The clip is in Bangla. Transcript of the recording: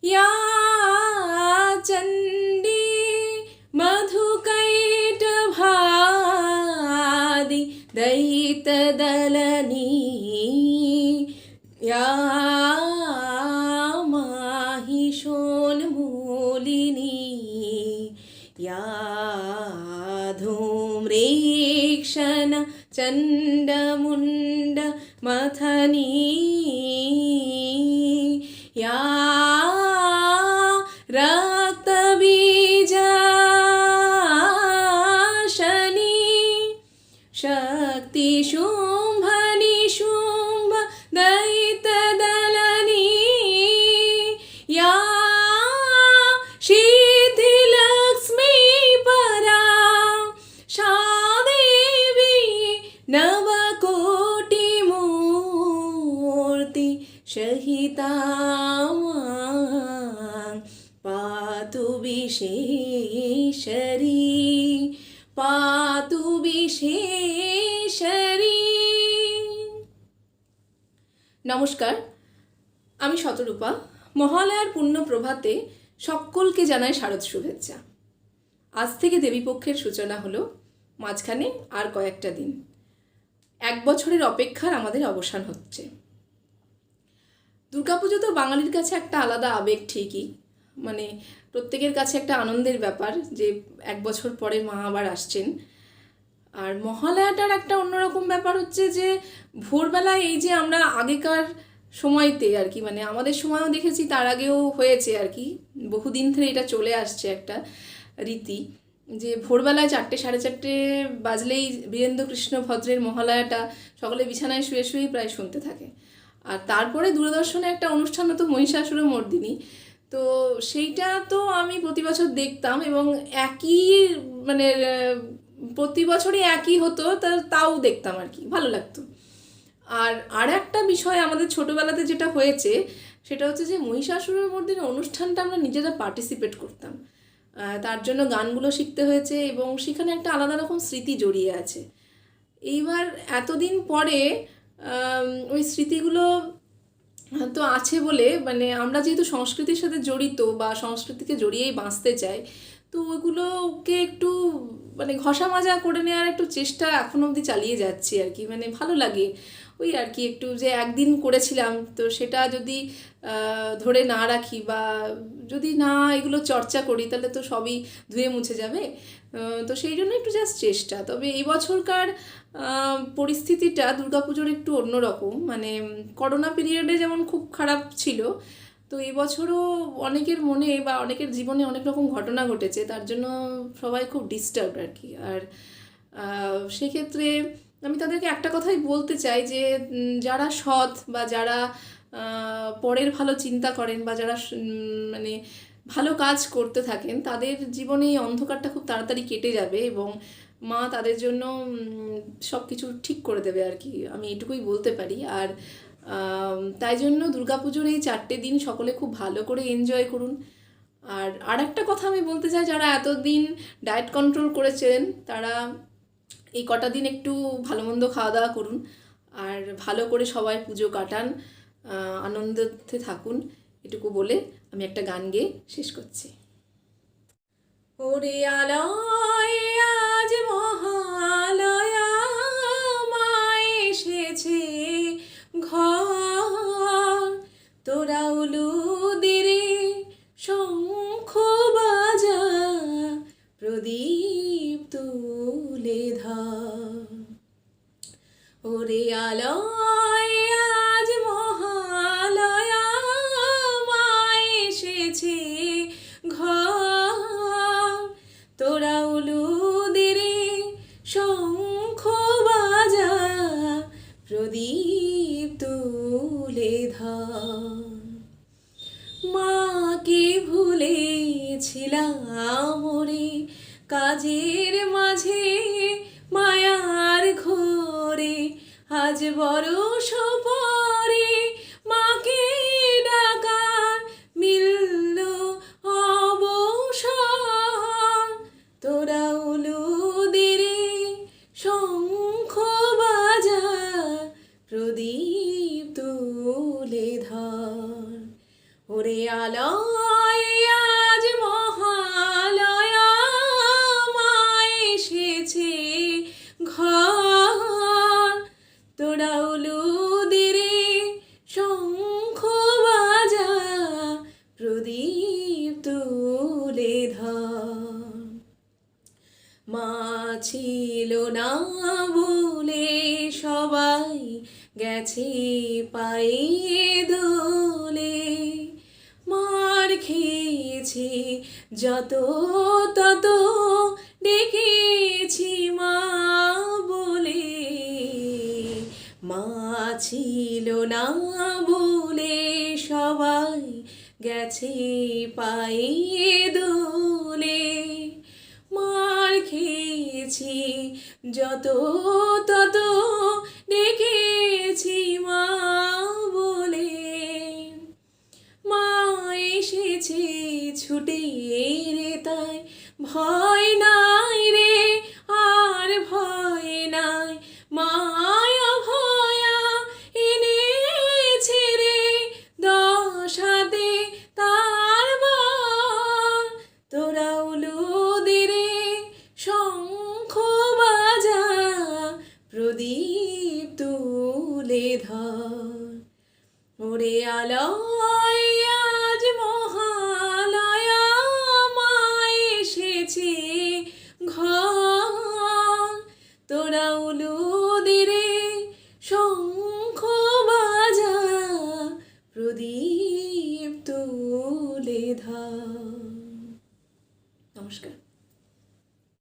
या चण्डी मधुकैटभादि दयितदलनी या माहिषोन्मूलिनी या धूम्रेक्षण चण्डमुण्ड मथनी या रक्तबीजाशनी शक्तिशुम्भ निशुम्भ दयितदलनी या शीतिलक्ष्मी परा शादेवी नवकोटिमूर्ति सहिता पातु विशेषरी पातु विशेषरी। নমস্কার, আমি শতরূপা। মহালয়ার পূর্ণ প্রভাতে সকলকে জানাই শারদ শুভেচ্ছা। আজ থেকে দেবীপক্ষের সূচনা হলো, মাঝখানে আর কয়েকটা দিন। 1 বছরের অপেক্ষার আমাদের অবসান হচ্ছে। দুর্গাপুজো তো বাঙালির কাছে একটা আলাদা আবেগ ঠিকই, মানে প্রত্যেকের কাছে একটা আনন্দের ব্যাপার যে 1 বছর পরে মা আবার আসছেন। আর মহালয়াটার একটা অন্যরকম ব্যাপার হচ্ছে যে ভোরবেলায় এই যে আমরা আগেকার সময়তে আর কি, মানে আমাদের সময়ও দেখেছি, তার আগেও হয়েছে আর কি, বহুদিন ধরে এটা চলে আসছে একটা রীতি যে ভোরবেলায় 4টে সাড়ে 4টে বাজলেই বীরেন্দ্র কৃষ্ণ ভদ্রের মহালয়াটা সকলে বিছানায় শুয়ে শুয়েই প্রায় শুনতে থাকে। আর তারপরে দূরদর্শনে একটা অনুষ্ঠান হতো মহিষাসুরমর্দিনী, তো সেইটা তো আমি প্রতি বছর দেখতাম এবং একই মানে প্রতি বছরই একই হতো, তাও দেখতাম আর কি, ভালো লাগতো। আর একটা বিষয় আমাদের ছোটোবেলাতে যেটা হয়েছে সেটা হচ্ছে যে মহিষাসুরমর্দিনী অনুষ্ঠানটা আমরা নিজেরা পার্টিসিপেট করতাম, তার জন্য গানগুলো শিখতে হয়েছে এবং সেখানে একটা আলাদা রকম স্মৃতি জড়িয়ে আছে। এইবার এতদিন পরে ওই স্মৃতিগুলো তো আছে বলে, মানে আমরা যেহেতু সংস্কৃতির সাথে জড়িত বা সংস্কৃতিকে জড়িয়েই বাঁচতে চাই, তো ওইগুলোকে একটু মানে ঘষা মাজা করে নেওয়ার একটু চেষ্টা এখনো অবধি চালিয়ে যাচ্ছি আর কি। মানে ভালো লাগে ওই আর কি, একটু যে একদিন করেছিলাম তো সেটা যদি ধরে না রাখি বা যদি না এগুলো চর্চা করি তাহলে তো সবই ধুয়ে মুছে যাবে। তো সেই জন্য একটু জাস্ট চেষ্টা। তবে এই বছরকার পরিস্থিতিটা দুর্গাপুজোর একটু অন্যরকম, মানে করোনা পিরিয়ডে যেমন খুব খারাপ ছিল, তো এই বছরও অনেকের মনে বা অনেকের জীবনে অনেক রকম ঘটনা ঘটেছে, তার জন্য সবাই খুব ডিস্টার্বড আর কি। আর সেক্ষেত্রে আমি তাদেরকে একটা কথাই বলতে চাই যে যারা সৎ বা যারা পরের ভালো চিন্তা করেন বা যারা মানে ভালো কাজ করতে থাকেন, তাদের জীবনে এই অন্ধকারটা খুব তাড়াতাড়ি কেটে যাবে এবং মা তাদের জন্য সব কিছু ঠিক করে দেবে আর কি, আমি এটুকুই বলতে পারি। আর তাই জন্য দুর্গাপুজোর এই 4টে দিন সকলে খুব ভালো করে এনজয় করুন। আর একটা কথা আমি বলতে চাই, যারা এতদিন ডায়েট কন্ট্রোল করেছেন তারা এই কটা দিন একটু ভালো মন্দ খাওয়া দাওয়া করুন আর ভালো করে সবাই পুজো কাটান, আনন্দতে থাকুন, এটুকু বলে আমি একটা গান গেয়ে শেষ করছি। ওরে আলয় আজ মহালয়া মা এসেছে ঘর, তোরা উলুদের শঙ্খ বাজা প্রদীপ তুলে ধর। ওরে আলয় আজ মহালয়া মা এসেছে ঘর, তোরা উলুদের শঙ্খ বাজা প্রদীপ তুলে ধর। মাকে ভুলেছিলাম ওরে কাজের মাঝে মায়ার ঘোরে, আজ বড় সপরে মাকে ডাকার মিলল অবসর, তোরা উলুদের শঙ্খ বাজা প্রদীপ তুলে ধর। ওরে আলয় আজ মহালয়া মা এসেছে ঘর, তোরা উলুদিরে শঙ্খ বাজা প্রদীপ তুলে ধর। মা ছিল না বলে সবাই গেছে পায়ে দোলে, মার খেয়েছি যত তত ডেকেছি মা বলে। মা ছিল না বলে সবাই গেছে পায়ে দোলে, মার খেয়েছি যত তত ডেকেছি মা বলে। মা এসেছে ছুটে রে তাই ভয় নাই রে আর ভয় নাই, মায়া ভয়া এনেছে রে 10 হাতে তার বর। তোরা উলুদিরে শঙ্খ বাজা প্রদীপ তুলে ধর। ওরে আলয়